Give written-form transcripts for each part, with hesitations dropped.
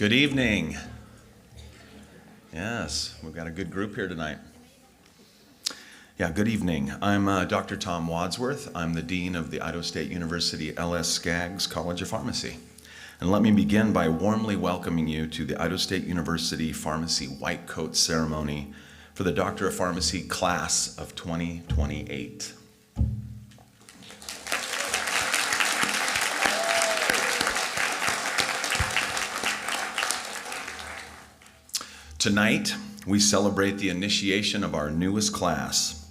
Good evening. Yes, we've got a good group here tonight. Yeah, good evening. I'm Dr. Tom Wadsworth. I'm the Dean of the Idaho State University L.S. Skaggs College of Pharmacy. And let me begin by warmly welcoming you to the Idaho State University Pharmacy White Coat Ceremony for the Doctor of Pharmacy class of 2028. Tonight, we celebrate the initiation of our newest class.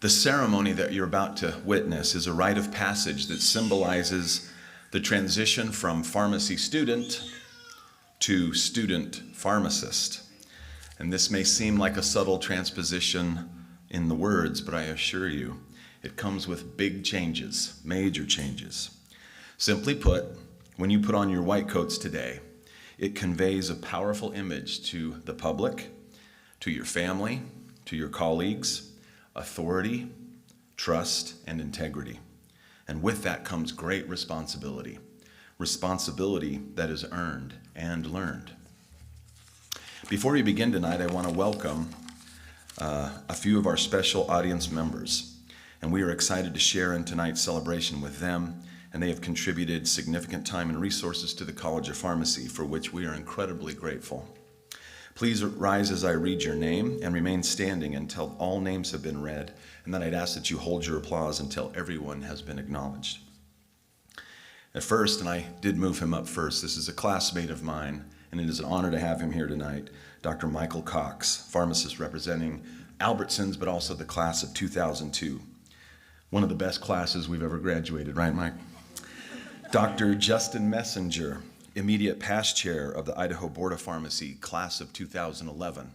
The ceremony that you're about to witness is a rite of passage that symbolizes the transition from pharmacy student to student pharmacist. And this may seem like a subtle transposition in the words, but I assure you, it comes with big changes, major changes. Simply put, when you put on your white coats today, it conveys a powerful image to the public, to your family, to your colleagues, authority, trust, and integrity. And with that comes great responsibility, responsibility that is earned and learned. Before we begin tonight, I want to welcome a few of our special audience members, and we are excited to share in tonight's celebration with them, and they have contributed significant time and resources to the College of Pharmacy, for which we are incredibly grateful. Please rise as I read your name and remain standing until all names have been read, and then I'd ask that you hold your applause until everyone has been acknowledged. At first, and I did move him up first, this is a classmate of mine, and it is an honor to have him here tonight, Dr. Michael Cox, pharmacist representing Albertsons, but also the class of 2002. One of the best classes we've ever graduated, right, Mike? Dr. Justin Messenger, immediate past chair of the Idaho Board of Pharmacy, class of 2011.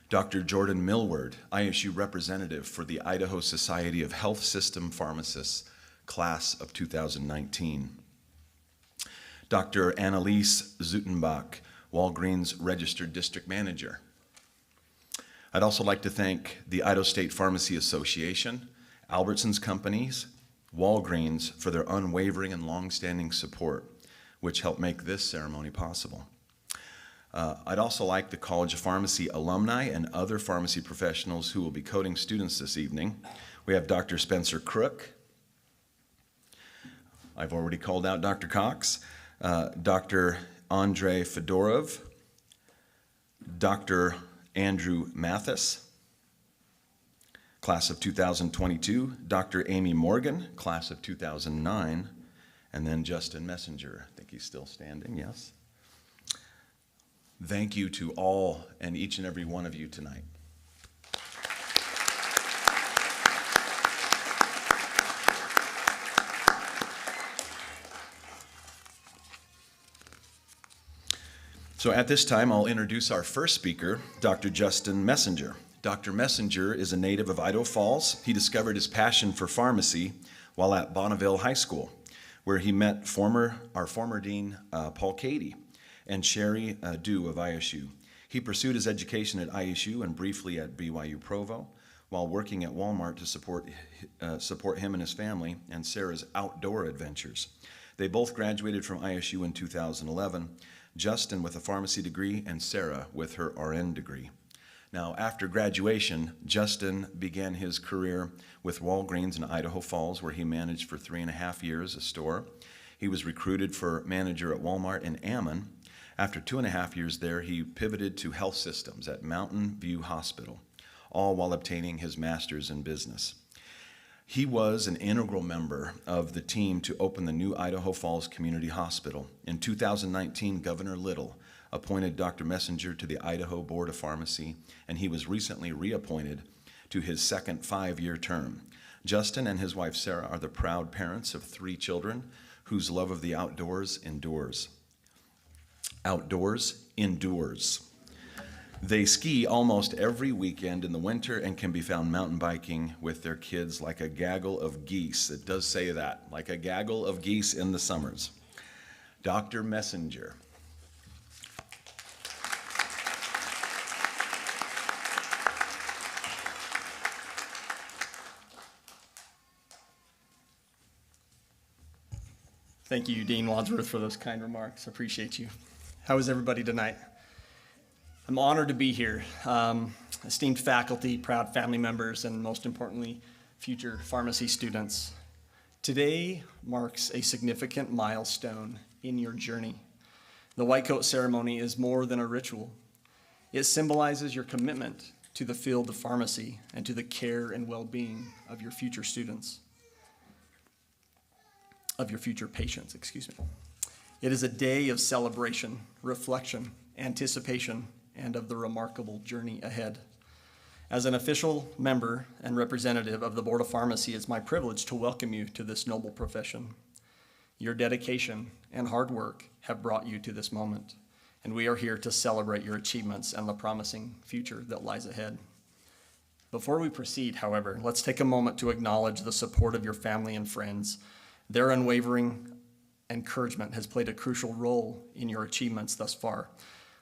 Dr. Jordan Millward, ISU representative for the Idaho Society of Health System Pharmacists, class of 2019. Dr. Annalise Zutenbach, Walgreens registered district manager. I'd also like to thank the Idaho State Pharmacy Association, Albertsons Companies, Walgreens for their unwavering and long-standing support, which helped make this ceremony possible. I'd also like the College of Pharmacy alumni and other pharmacy professionals who will be coding students this evening. We have Dr. Spencer Crook. I've already called out Dr. Cox. Dr. Andrei Fedorov. Dr. Andrew Mathis, class of 2022, Dr. Amy Morgan, class of 2009, and then Justin Messenger. I think he's still standing, yes. Thank you to all and each and every one of you tonight. So at this time, I'll introduce our first speaker, Dr. Justin Messenger. Dr. Messenger is a native of Idaho Falls. He discovered his passion for pharmacy while at Bonneville High School, where he met our former dean, Paul Cady, and Sherry Dew of ISU. He pursued his education at ISU and briefly at BYU Provo, while working at Walmart to support him and his family and Sarah's outdoor adventures. They both graduated from ISU in 2011, Justin with a pharmacy degree and Sarah with her RN degree. Now, after graduation, Justin began his career with Walgreens in Idaho Falls, where he managed for 3.5 years a store. He was recruited for manager at Walmart in Ammon. After 2.5 years there, he pivoted to health systems at Mountain View Hospital, all while obtaining his master's in business. He was an integral member of the team to open the new Idaho Falls Community Hospital. In 2019, Governor Little appointed Dr. Messenger to the Idaho Board of Pharmacy, and he was recently reappointed to his second 5-year term. Justin and his wife Sarah are the proud parents of 3 children whose love of the outdoors endures. Outdoors endures. They ski almost every weekend in the winter and can be found mountain biking with their kids like a gaggle of geese. It does say that, like a gaggle of geese in the summers. Dr. Messenger. Thank you, Dean Wadsworth, for those kind remarks. I appreciate you. How is everybody tonight? I'm honored to be here. Esteemed faculty, proud family members, and most importantly, future pharmacy students. Today marks a significant milestone in your journey. The white coat ceremony is more than a ritual. It symbolizes your commitment to the field of pharmacy and to the care and well-being of your future students, of your future patients, excuse me. It is a day of celebration, reflection, anticipation, and of the remarkable journey ahead. As an official member and representative of the Board of Pharmacy, it's my privilege to welcome you to this noble profession. Your dedication and hard work have brought you to this moment, and we are here to celebrate your achievements and the promising future that lies ahead. Before we proceed, however, let's take a moment to acknowledge the support of your family and friends. Their unwavering encouragement has played a crucial role in your achievements thus far.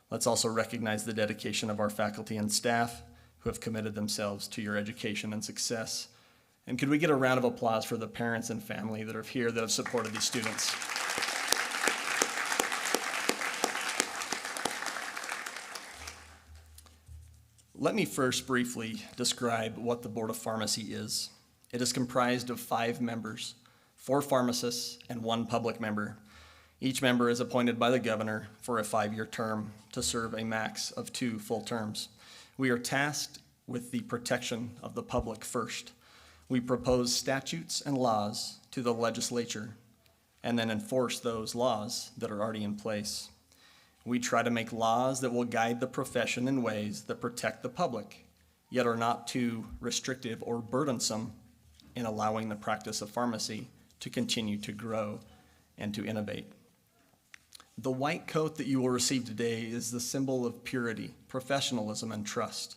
Let's also recognize the dedication of our faculty and staff who have committed themselves to your education and success. And could we get a round of applause for the parents and family that are here that have supported these students? Let me first briefly describe what the Board of Pharmacy is. It is comprised of 5 members, 4 pharmacists, and 1 public member. Each member is appointed by the governor for a 5-year term to serve a max of 2 full terms. We are tasked with the protection of the public first. We propose statutes and laws to the legislature and then enforce those laws that are already in place. We try to make laws that will guide the profession in ways that protect the public, yet are not too restrictive or burdensome in allowing the practice of pharmacy to continue to grow and to innovate. The white coat that you will receive today is the symbol of purity, professionalism, and trust.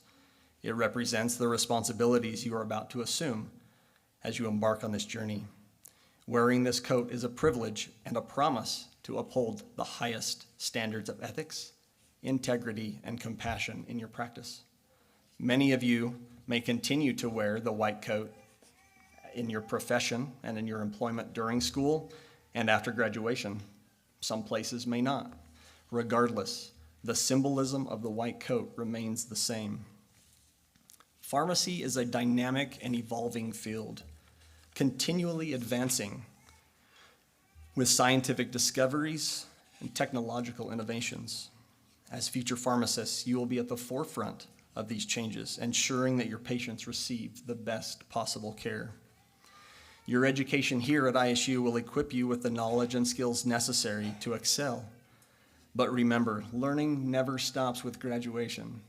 It represents the responsibilities you are about to assume as you embark on this journey. Wearing this coat is a privilege and a promise to uphold the highest standards of ethics, integrity, and compassion in your practice. Many of you may continue to wear the white coat in your profession and in your employment during school and after graduation. Some places may not. Regardless, the symbolism of the white coat remains the same. Pharmacy is a dynamic and evolving field, continually advancing with scientific discoveries and technological innovations. As future pharmacists, you will be at the forefront of these changes, ensuring that your patients receive the best possible care. Your education here at ISU will equip you with the knowledge and skills necessary to excel. But remember, learning never stops with graduation.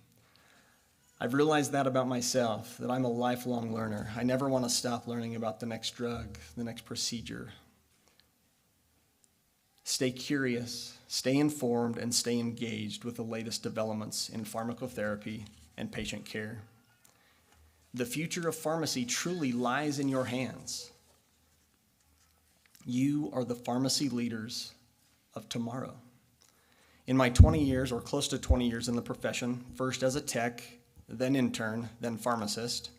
I've realized that about myself, that I'm a lifelong learner. I never want to stop learning about the next drug, the next procedure. Stay curious, stay informed, and stay engaged with the latest developments in pharmacotherapy and patient care. The future of pharmacy truly lies in your hands. You are the pharmacy leaders of tomorrow. In my 20 years, or close to 20 years in the profession, first as a tech, then intern, then pharmacist,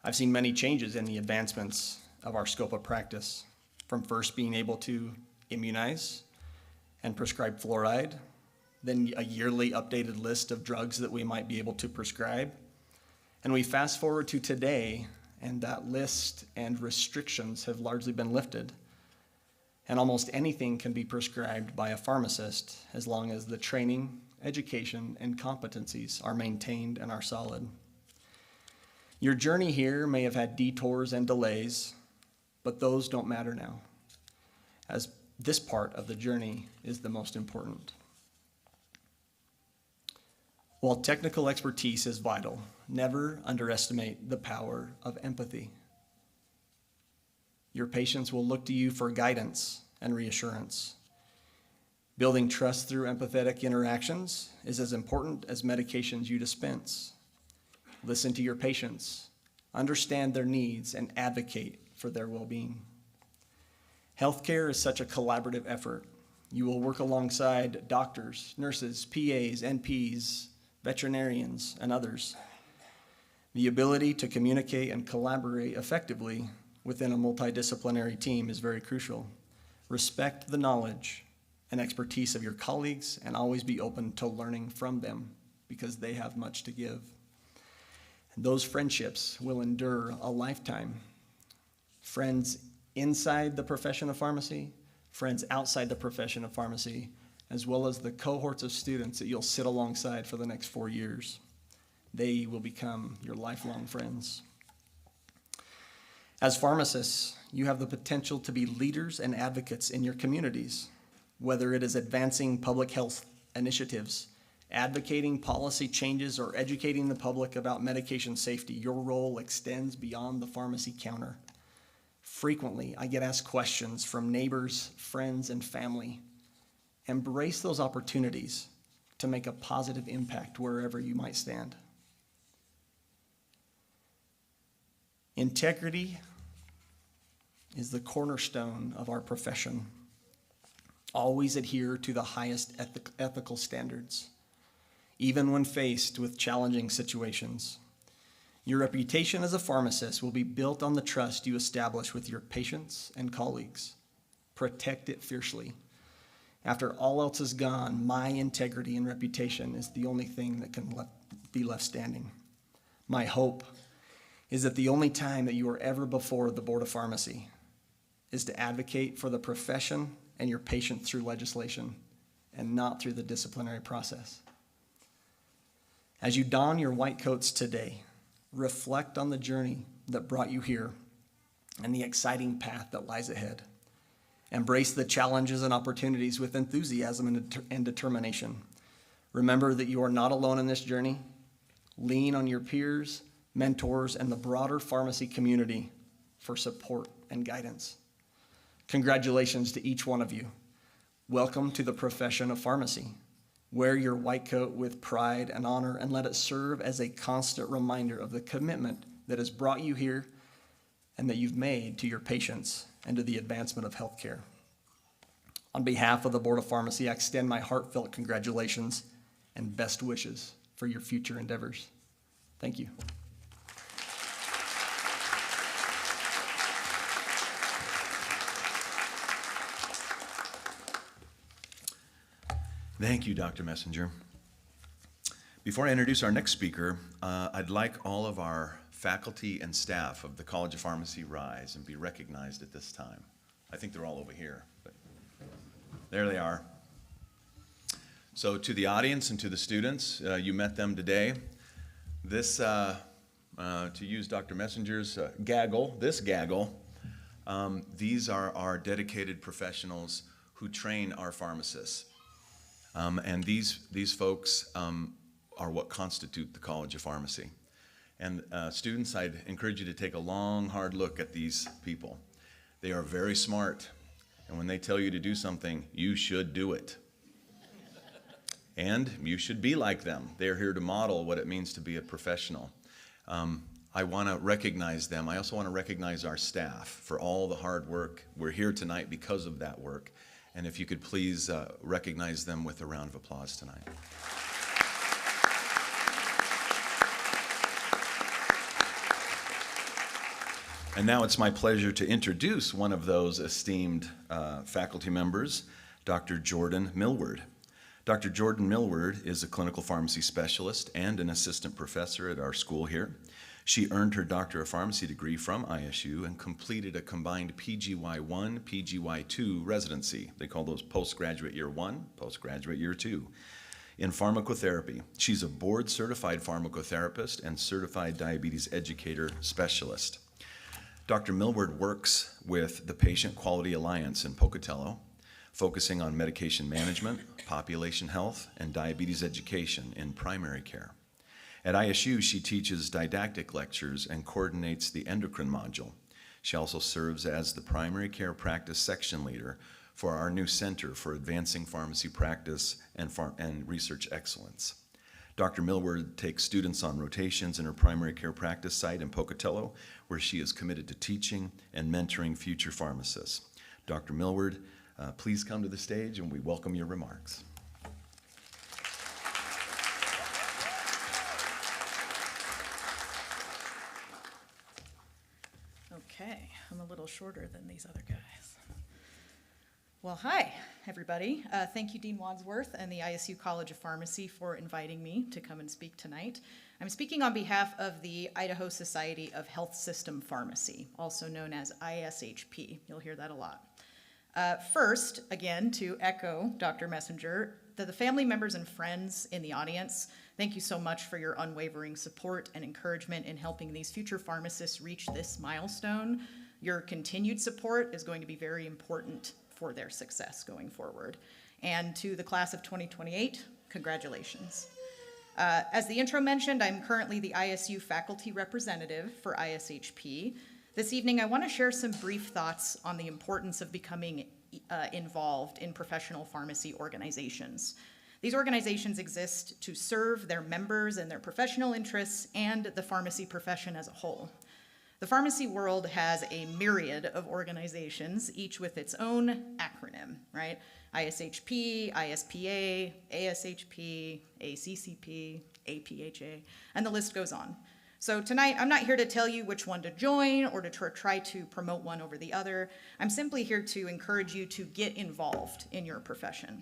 I've seen many changes in the advancements of our scope of practice, from first being able to immunize and prescribe fluoride, then a yearly updated list of drugs that we might be able to prescribe. And we fast forward to today, and that list and restrictions have largely been lifted. And almost anything can be prescribed by a pharmacist as long as the training, education, and competencies are maintained and are solid. Your journey here may have had detours and delays, but those don't matter now, as this part of the journey is the most important. While technical expertise is vital, never underestimate the power of empathy. Your patients will look to you for guidance and reassurance. Building trust through empathetic interactions is as important as medications you dispense. Listen to your patients, understand their needs, and advocate for their well-being. Healthcare is such a collaborative effort. You will work alongside doctors, nurses, PAs, NPs, veterinarians, and others. The ability to communicate and collaborate effectively within a multidisciplinary team is very crucial. Respect the knowledge and expertise of your colleagues and always be open to learning from them because they have much to give. And those friendships will endure a lifetime. Friends inside the profession of pharmacy, friends outside the profession of pharmacy, as well as the cohorts of students that you'll sit alongside for the next 4 years. They will become your lifelong friends. As pharmacists, you have the potential to be leaders and advocates in your communities, whether it is advancing public health initiatives, advocating policy changes, or educating the public about medication safety. Your role extends beyond the pharmacy counter. Frequently, I get asked questions from neighbors, friends, and family. Embrace those opportunities to make a positive impact wherever you might stand. Integrity is the cornerstone of our profession. Always adhere to the highest ethical standards, even when faced with challenging situations. Your reputation as a pharmacist will be built on the trust you establish with your patients and colleagues. Protect it fiercely. After all else is gone, my integrity and reputation is the only thing that can be left standing. My hope is that the only time that you are ever before the Board of Pharmacy is to advocate for the profession and your patient through legislation and not through the disciplinary process. As you don your white coats today, reflect on the journey that brought you here and the exciting path that lies ahead. Embrace the challenges and opportunities with enthusiasm and determination. Remember that you are not alone in this journey. Lean on your peers, mentors, and the broader pharmacy community for support and guidance. Congratulations to each one of you. Welcome to the profession of pharmacy. Wear your white coat with pride and honor and let it serve as a constant reminder of the commitment that has brought you here and that you've made to your patients and to the advancement of healthcare. On behalf of the Board of Pharmacy, I extend my heartfelt congratulations and best wishes for your future endeavors. Thank you. Thank you, Dr. Messenger. Before I introduce our next speaker, I'd like all of our faculty and staff of the College of Pharmacy rise and be recognized at this time. I think they're all over here, but there they are. So to the audience and to the students, you met them today. This, to use Dr. Messenger's gaggle, these are our dedicated professionals who train our pharmacists. And these folks are what constitute the College of Pharmacy. And students, I'd encourage you to take a long, hard look at these people. They are very smart, and when they tell you to do something, you should do it. And you should be like them. They're here to model what it means to be a professional. I want to recognize them. I also want to recognize our staff for all the hard work. We're here tonight because of that work. And if you could please recognize them with a round of applause tonight. And now it's my pleasure to introduce one of those esteemed faculty members, Dr. Jordan Millward. Dr. Jordan Millward is a clinical pharmacy specialist and an assistant professor at our school here. She earned her Doctor of Pharmacy degree from ISU and completed a combined PGY1, PGY2 residency. They call those postgraduate year 1, postgraduate year 2. In pharmacotherapy, she's a board-certified pharmacotherapist and certified diabetes educator specialist. Dr. Millward works with the Patient Quality Alliance in Pocatello, focusing on medication management, population health, and diabetes education in primary care. At ISU, she teaches didactic lectures and coordinates the endocrine module. She also serves as the primary care practice section leader for our new Center for Advancing Pharmacy Practice and Research Excellence. Dr. Millward takes students on rotations in her primary care practice site in Pocatello, where she is committed to teaching and mentoring future pharmacists. Dr. Millward, please come to the stage and we welcome your remarks. Okay, I'm a little shorter than these other guys. Well, hi, everybody. Thank you, Dean Wadsworth and the ISU College of Pharmacy for inviting me to come and speak tonight. I'm speaking on behalf of the Idaho Society of Health System Pharmacy, also known as ISHP. You'll hear that a lot. First, again, to echo Dr. Messenger, the family members and friends in the audience, thank you so much for your unwavering support and encouragement in helping these future pharmacists reach this milestone. Your continued support is going to be very important for their success going forward. And to the class of 2028, congratulations. As the intro mentioned, I'm currently the ISU faculty representative for ISHP. This evening, I want to share some brief thoughts on the importance of becoming involved in professional pharmacy organizations. These organizations exist to serve their members and their professional interests and the pharmacy profession as a whole. The pharmacy world has a myriad of organizations, each with its own acronym, right? ISHP, ISPA, ASHP, ACCP, APHA, and the list goes on. So tonight, I'm not here to tell you which one to join or to try to promote one over the other. I'm simply here to encourage you to get involved in your profession.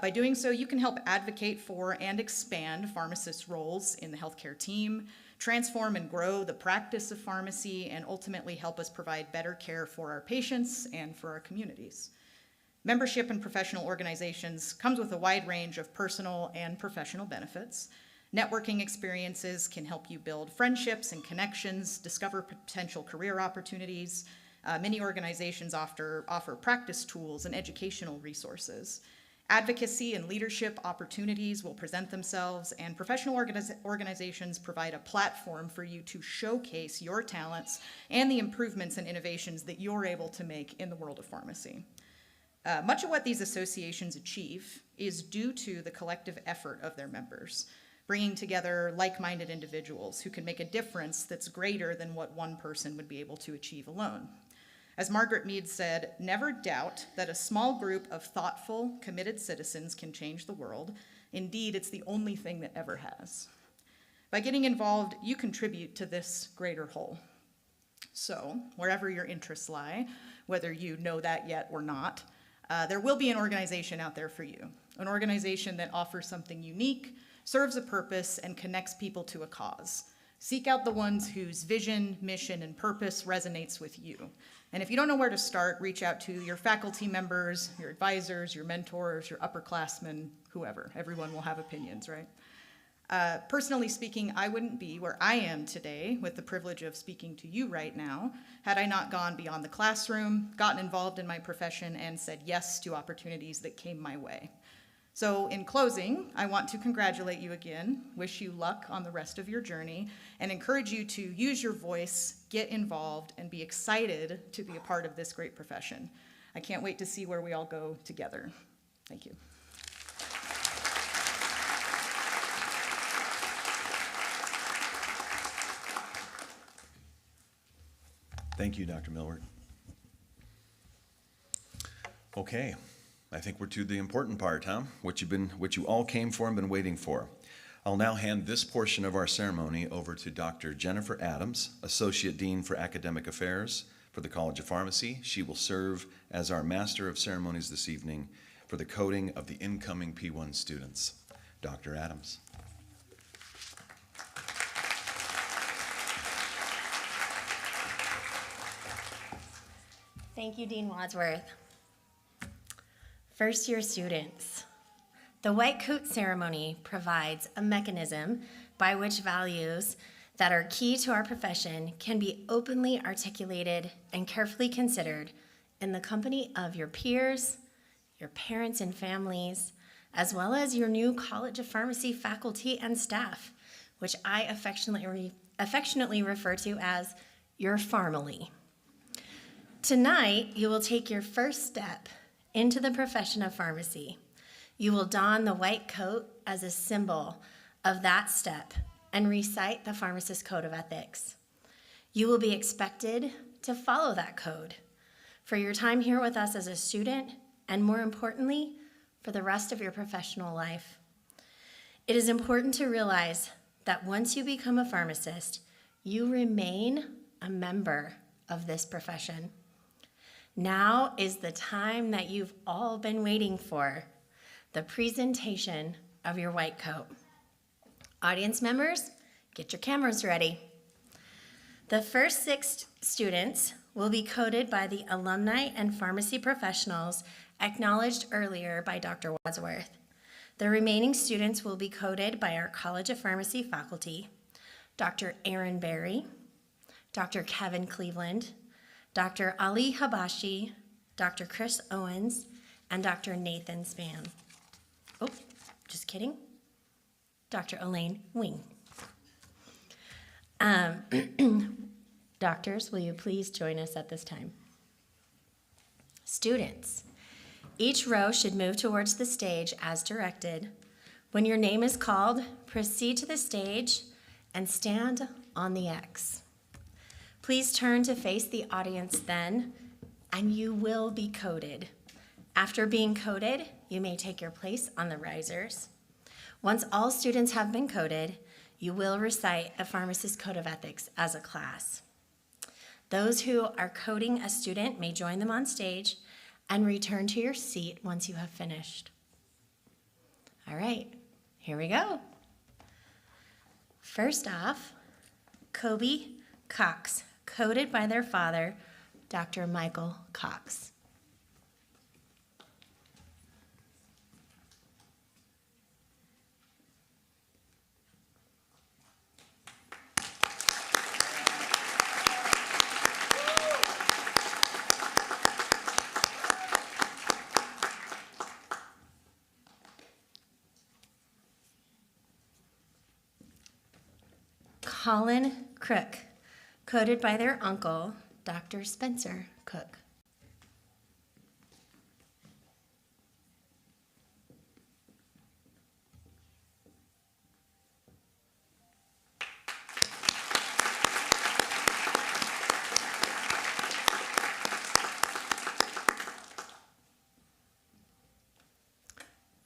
By doing so, you can help advocate for and expand pharmacists' roles in the healthcare team, transform and grow the practice of pharmacy, and ultimately help us provide better care for our patients and for our communities. Membership in professional organizations comes with a wide range of personal and professional benefits. Networking experiences can help you build friendships and connections, discover potential career opportunities. Many organizations offer practice tools and educational resources. Advocacy and leadership opportunities will present themselves, and professional organizations provide a platform for you to showcase your talents and the improvements and innovations that you're able to make in the world of pharmacy. Much of what these associations achieve is due to the collective effort of their members, bringing together like-minded individuals who can make a difference that's greater than what one person would be able to achieve alone. As Margaret Mead said, never doubt that a small group of thoughtful, committed citizens can change the world. Indeed, it's the only thing that ever has. By getting involved, you contribute to this greater whole. So, wherever your interests lie, whether you know that yet or not, there will be an organization out there for you. An organization that offers something unique, serves a purpose, and connects people to a cause. Seek out the ones whose vision, mission, and purpose resonates with you. And if you don't know where to start, reach out to your faculty members, your advisors, your mentors, your upperclassmen, whoever. Everyone will have opinions, right? Personally speaking, I wouldn't be where I am today with the privilege of speaking to you right now had I not gone beyond the classroom, gotten involved in my profession, and said yes to opportunities that came my way. So in closing, I want to congratulate you again, wish you luck on the rest of your journey, and encourage you to use your voice, get involved, and be excited to be a part of this great profession. I can't wait to see where we all go together. Thank you. Thank you, Dr. Millward. Okay, I think we're to the important part, huh? What you all came for and been waiting for. I'll now hand this portion of our ceremony over to Dr. Jennifer Adams, Associate Dean for Academic Affairs for the College of Pharmacy. She will serve as our Master of Ceremonies this evening for the coding of the incoming P1 students. Dr. Adams. Thank you, Dean Wadsworth. First-year students, the white coat ceremony provides a mechanism by which values that are key to our profession can be openly articulated and carefully considered in the company of your peers, your parents and families, as well as your new College of Pharmacy faculty and staff, which I affectionately refer to as your Pharmily. Tonight, you will take your first step into the profession of pharmacy. You will don the white coat as a symbol of that step and recite the Pharmacist Code of Ethics. You will be expected to follow that code for your time here with us as a student, and more importantly, for the rest of your professional life. It is important to realize that once you become a pharmacist, you remain a member of this profession. Now is the time that you've all been waiting for, the presentation of your white coat. Audience members, get your cameras ready. The first 6 students will be coded by the alumni and pharmacy professionals acknowledged earlier by Dr. Wadsworth. The remaining students will be coded by our College of Pharmacy faculty, Dr. Aaron Berry, Dr. Kevin Cleveland, Dr. Ali Habashi, Dr. Chris Owens, and Dr. Nathan Span. Oh, just kidding. Dr. Elaine Wing. Doctors, will you please join us at this time? Students, each row should move towards the stage as directed. When your name is called, proceed to the stage and stand on the X. Please turn to face the audience then, and you will be coded. After being coded, you may take your place on the risers. Once all students have been coded, you will recite a pharmacist code of ethics as a class. Those who are coding a student may join them on stage and return to your seat once you have finished. All right, here we go. First off, Kobe Cox, coded by their father, Dr. Michael Cox. Colin Crook, coded by their uncle, Dr. Spencer Cook.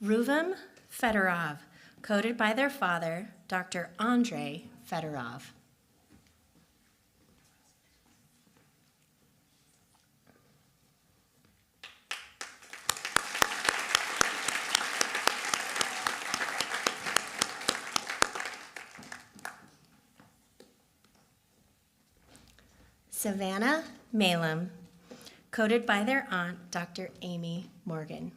Ruvam Fedorov, coded by their father, Dr. Andrei Fedorov. Savannah Malum, coded by their aunt, Dr. Amy Morgan.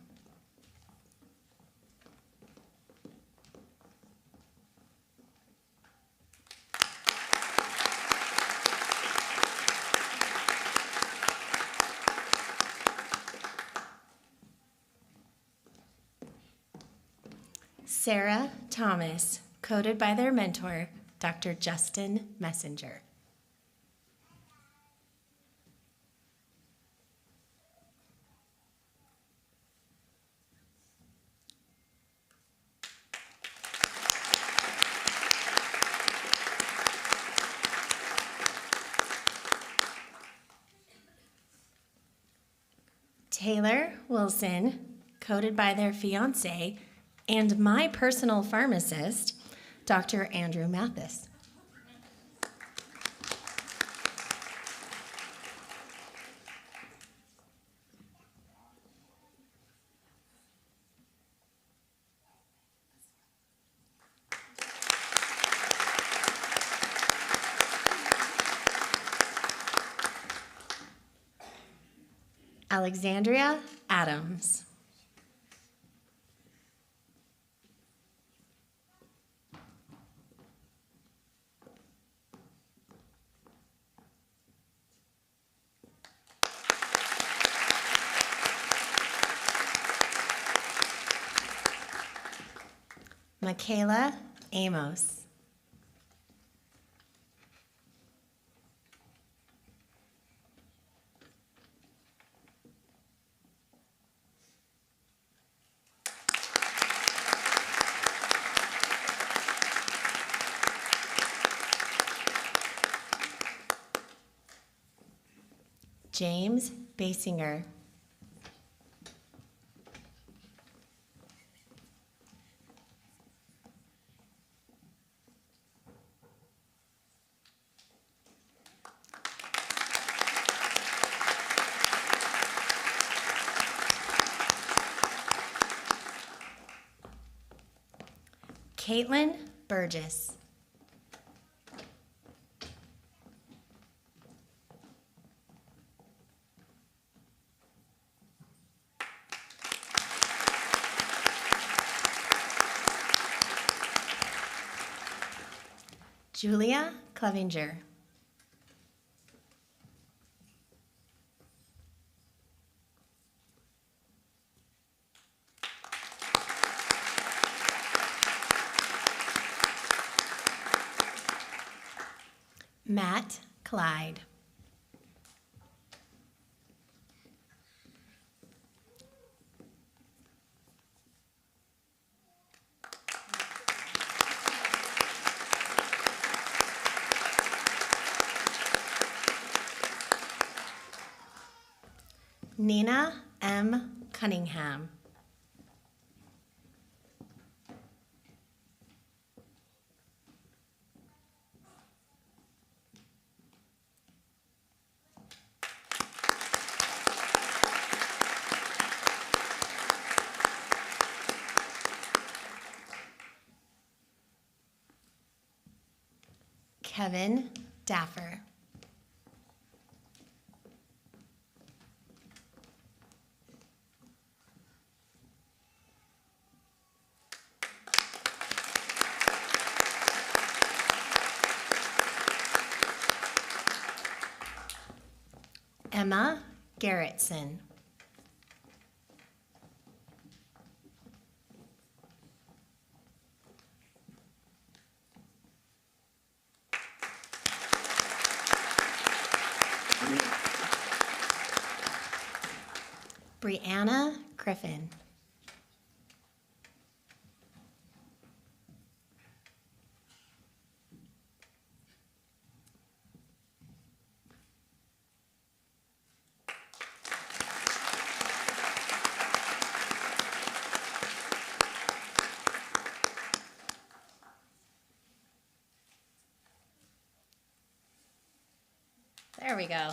Sarah Thomas, coded by their mentor, Dr. Justin Messenger. Taylor Wilson, coded by their fiance, and my personal pharmacist, Dr. Andrew Mathis. Alexandria Adams. Michaela Amos. James Basinger. Caitlin Burgess. Julia Clevinger. Matt Clyde. Nina M. Cunningham. Kevin Daffer. Emma Garrettson. Brianna Griffin. There we go.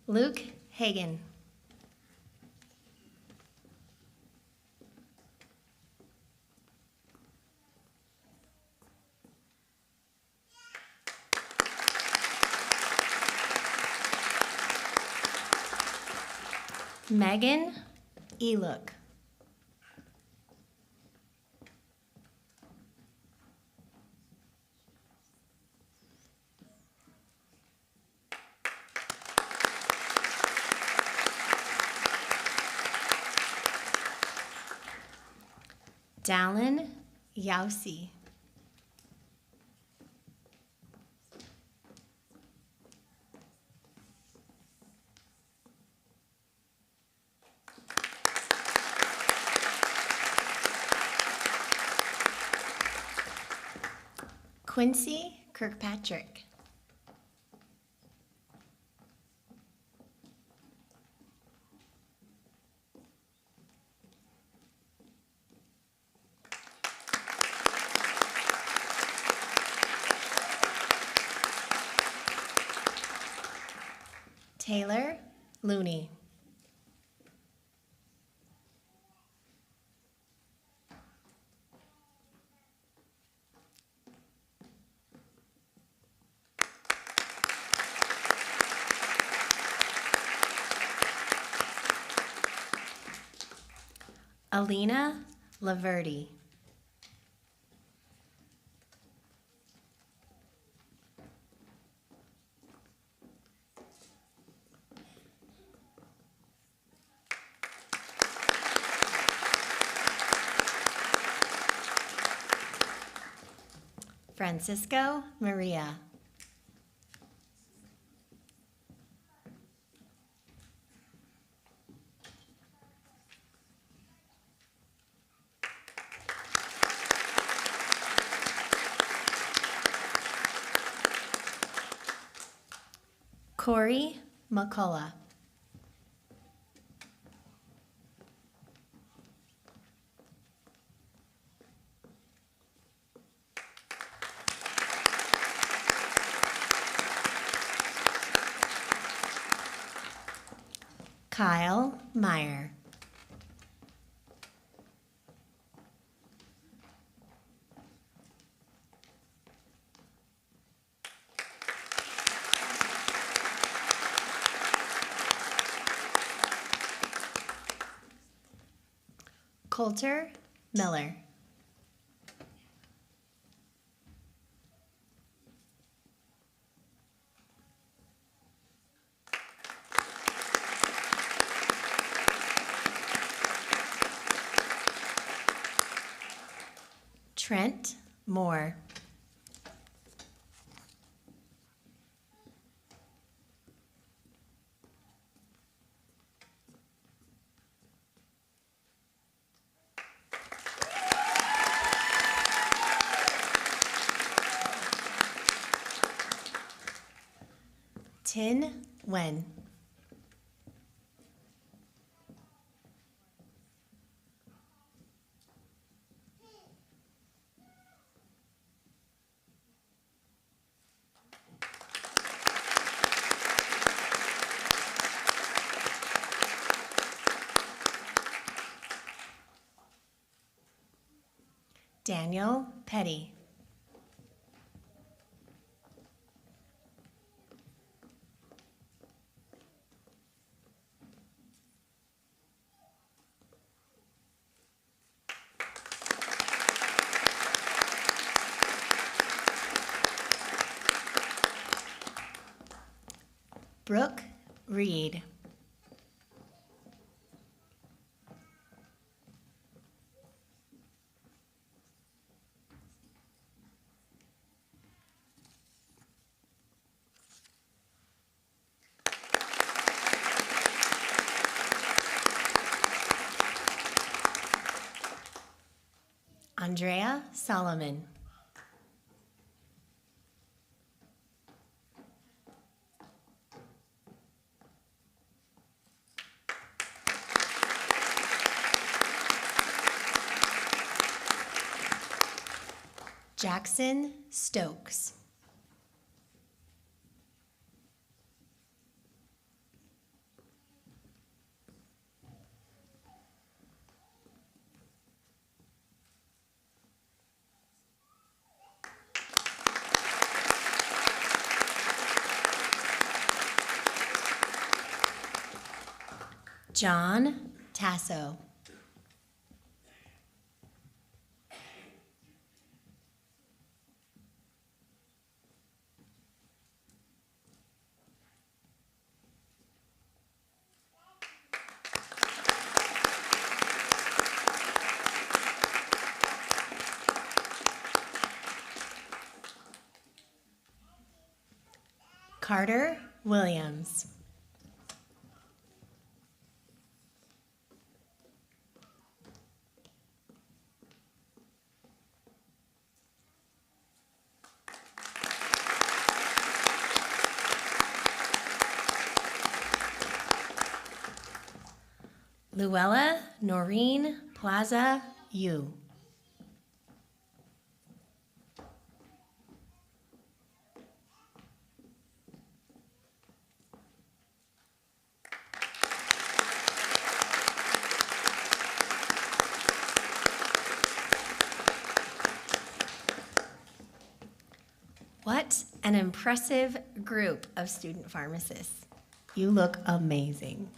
Luke Hagan. Megan Elook. Dallin Yausi. Quincy Kirkpatrick. Taylor Looney. Alina Laverty. Francisco Maria. Corey McCullough. Kyle Meyer. Coulter Miller. Trent Moore. Tin Wen. Daniel Petty. Brooke Reed. Andrea Solomon. Jackson Stokes. John Tasso. Carter Williams. Luella Noreen Plaza Yu. What an impressive group of student pharmacists. You look amazing.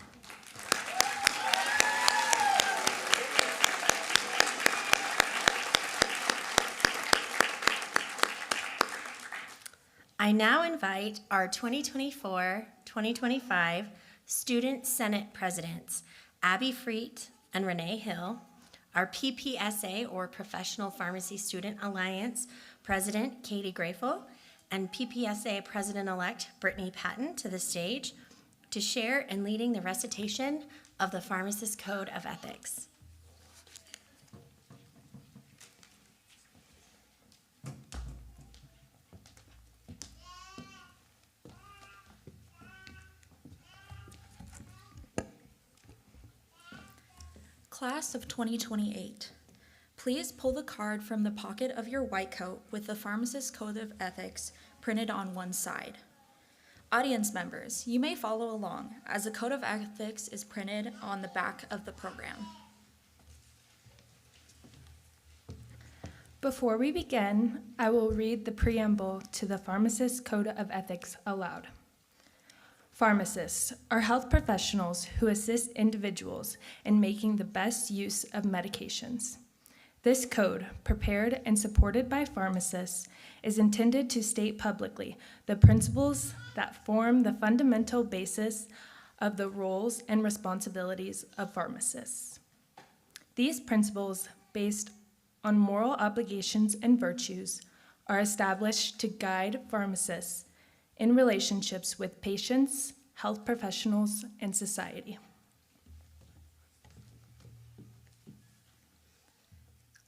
I now invite our 2024-2025 Student Senate Presidents, Abby Freet and Renee Hill, our PPSA, or Professional Pharmacy Student Alliance President, Katie Grafel, and PPSA President-elect Brittany Patton to the stage to share in leading the recitation of the Pharmacist Code of Ethics. Class of 2028, please pull the card from the pocket of your white coat with the Pharmacist Code of Ethics printed on one side. Audience members, you may follow along as the Code of Ethics is printed on the back of the program. Before we begin, I will read the preamble to the Pharmacist Code of Ethics aloud. Pharmacists are health professionals who assist individuals in making the best use of medications. This code, prepared and supported by pharmacists, is intended to state publicly the principles that form the fundamental basis of the roles and responsibilities of pharmacists. These principles, based on moral obligations and virtues, are established to guide pharmacists in relationships with patients, health professionals, and society.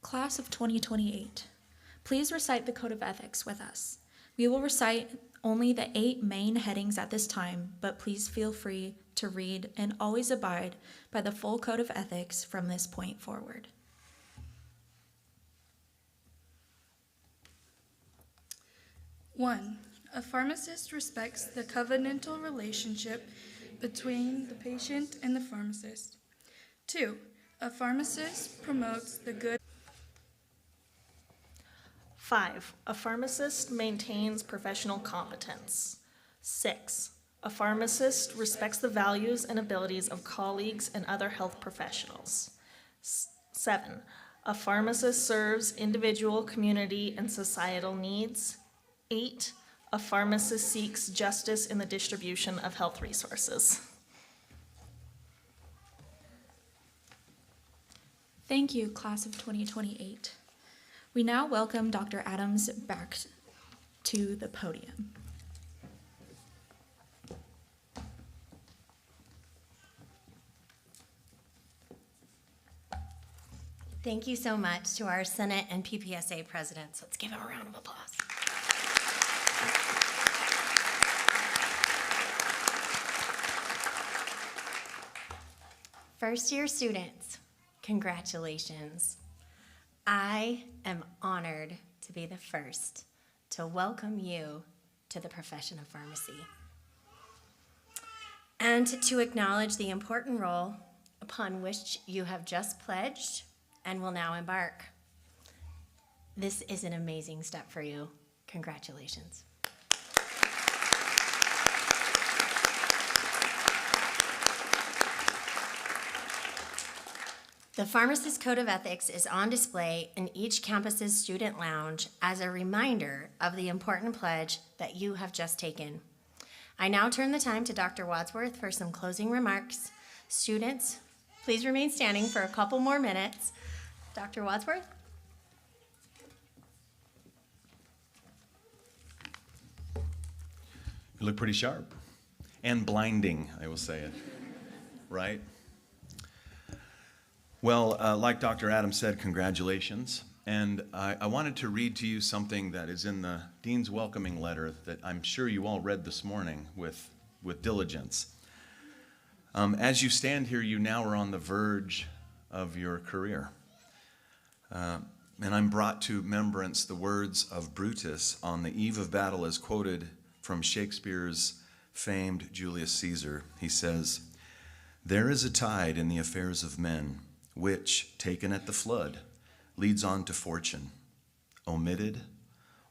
Class of 2028, please recite the Code of Ethics with us. We will recite only the 8 main headings at this time, but please feel free to read and always abide by the full Code of Ethics from this point forward. One, a pharmacist respects the covenantal relationship between the patient and the pharmacist. 2, a pharmacist promotes the good. 5, a pharmacist maintains professional competence. 6, a pharmacist respects the values and abilities of colleagues and other health professionals. 7, a pharmacist serves individual, community, and societal needs. 8, a pharmacist seeks justice in the distribution of health resources. Thank you, Class of 2028. We now welcome Dr. Adams back to the podium. Thank you so much to our Senate and PPSA presidents. Let's give them a round of applause. First-year students, congratulations. I am honored to be the first to welcome you to the profession of pharmacy and to acknowledge the important role upon which you have just pledged and will now embark. This is an amazing step for you. Congratulations. The Pharmacist Code of Ethics is on display in each campus's student lounge as a reminder of the important pledge that you have just taken. I now turn the time to Dr. Wadsworth for some closing remarks. Students, please remain standing for a couple more minutes. Dr. Wadsworth? You look pretty sharp and blinding, I will say it, right? Well, like Dr. Adams said, congratulations. And I wanted to read to you something that is in the Dean's welcoming letter that I'm sure you all read this morning with diligence. As you stand here, you now are on the verge of your career. And I'm brought to remembrance the words of Brutus on the eve of battle as quoted from Shakespeare's famed Julius Caesar. He says, "There is a tide in the affairs of men, which, taken at the flood, leads on to fortune. Omitted,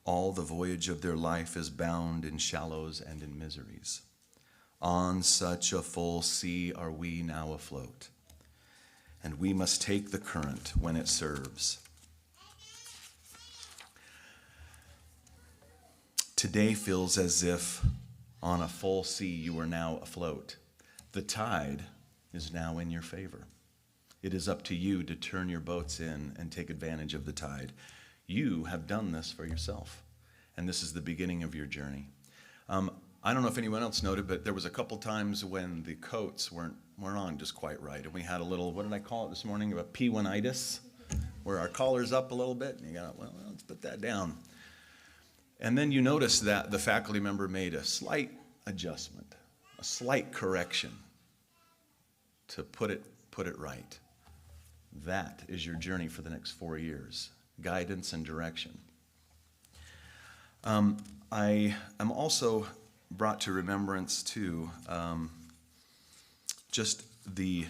all the voyage of their life is bound in shallows and in miseries. On such a full sea are we now afloat, and we must take the current when it serves." Today feels as if on a full sea you are now afloat. The tide is now in your favor. It is up to you to turn your boats in and take advantage of the tide. You have done this for yourself, and this is the beginning of your journey. I don't know if anyone else noted, but there was a couple times when the coats weren't on just quite right, and we had a little, what did I call it this morning, a P1itis, where our collar's up a little bit, and you got, well, let's put that down. And then you notice that the faculty member made a slight adjustment, a slight correction to put it right. That is your journey for the next 4 years, guidance and direction. I am also brought to remembrance, too, just the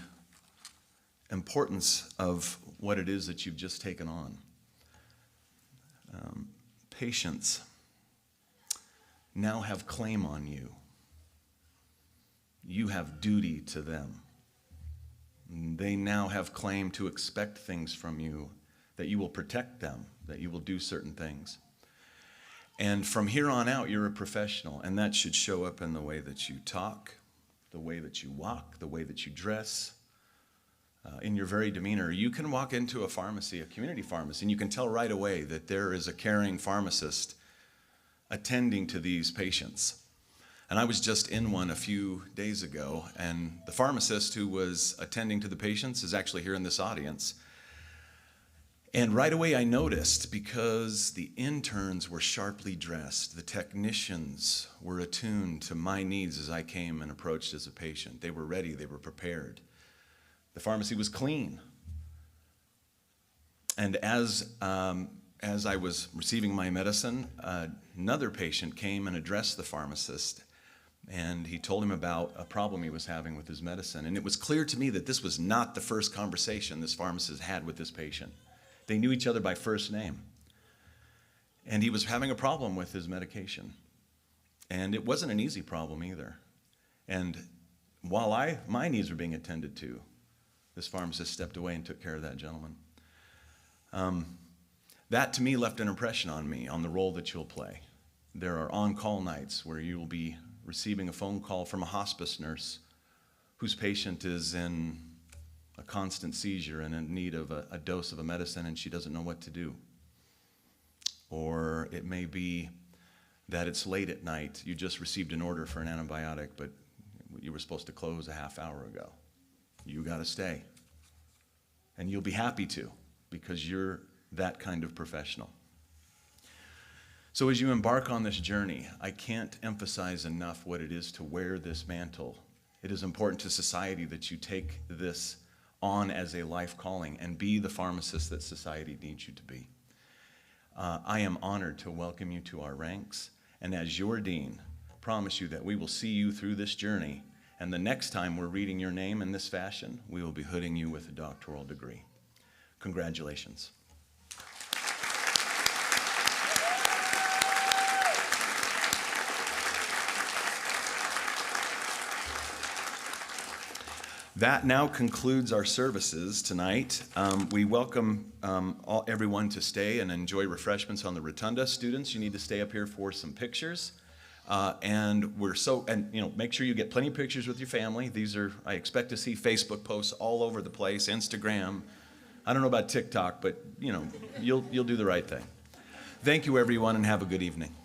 importance of what it is that you've just taken on. Patients now have claim on you. You have duty to them. They now have claim to expect things from you, that you will protect them, that you will do certain things. And from here on out, you're a professional, and that should show up in the way that you talk, the way that you walk, the way that you dress, in your very demeanor. You can walk into a pharmacy, a community pharmacy, and you can tell right away that there is a caring pharmacist attending to these patients. And I was just in one a few days ago, and the pharmacist who was attending to the patients is actually here in this audience. And right away I noticed, because the interns were sharply dressed, the technicians were attuned to my needs as I came and approached as a patient. They were ready, they were prepared. The pharmacy was clean. And as I was receiving my medicine, another patient came and addressed the pharmacist, and he told him about a problem he was having with his medicine. And it was clear to me that this was not the first conversation this pharmacist had with this patient. They knew each other by first name. And he was having a problem with his medication. And it wasn't an easy problem either. And while my needs were being attended to, this pharmacist stepped away and took care of that gentleman. That to me left an impression on me, on the role that you'll play. There are on-call nights where you will be receiving a phone call from a hospice nurse whose patient is in a constant seizure and in need of a dose of a medicine, and she doesn't know what to do. Or it may be that it's late at night. You just received an order for an antibiotic, but you were supposed to close a half hour ago. You got to stay. And you'll be happy to, because you're that kind of professional. So as you embark on this journey, I can't emphasize enough what it is to wear this mantle. It is important to society that you take this on as a life calling and be the pharmacist that society needs you to be. I am honored to welcome you to our ranks, and as your dean, promise you that we will see you through this journey, and the next time we're reading your name in this fashion, we will be hooding you with a doctoral degree. Congratulations. That now concludes our services tonight. We welcome everyone to stay and enjoy refreshments on the rotunda. Students, you need to stay up here for some pictures. Make sure you get plenty of pictures with your family. I expect to see Facebook posts all over the place, Instagram. I don't know about TikTok, but you'll do the right thing. Thank you, everyone, and have a good evening.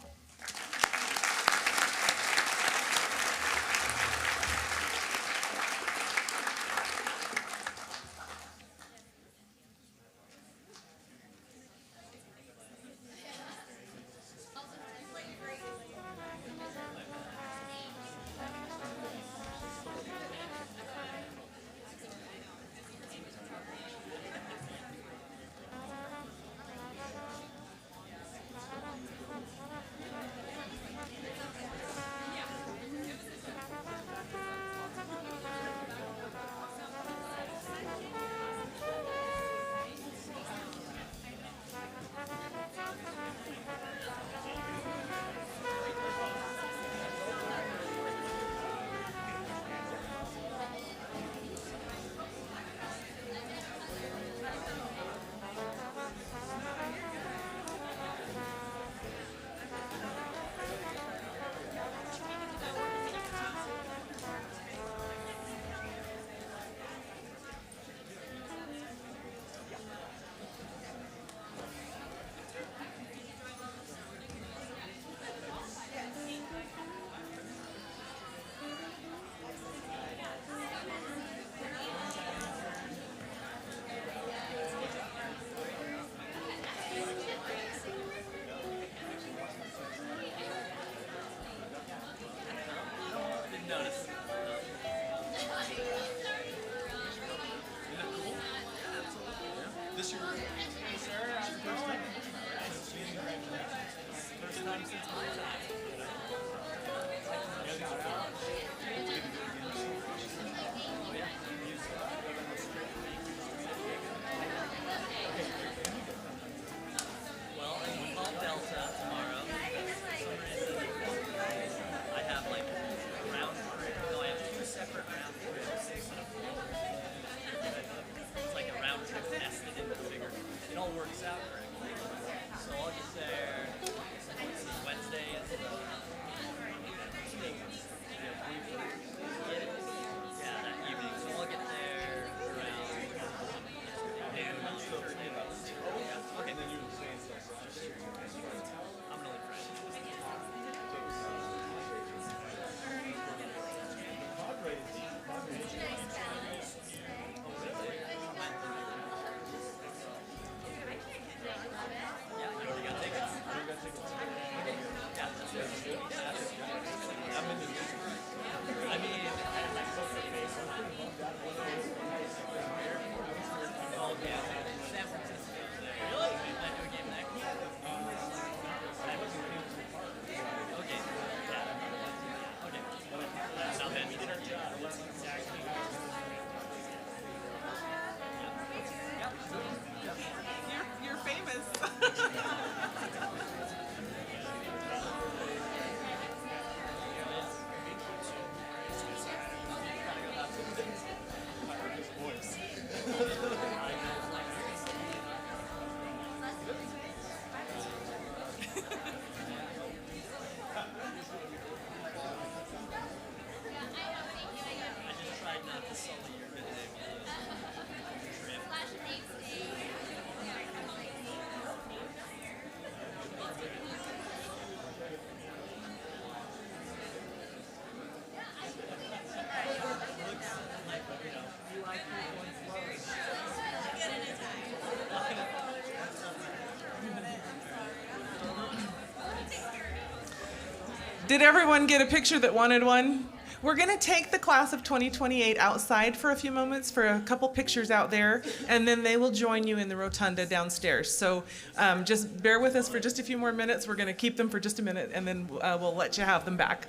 Did everyone get a picture that wanted one? We're going to take the class of 2028 outside for a few moments for a couple pictures out there, and then they will join you in the rotunda downstairs. So just bear with us for just a few more minutes. We're going to keep them for just a minute, and then we'll let you have them back.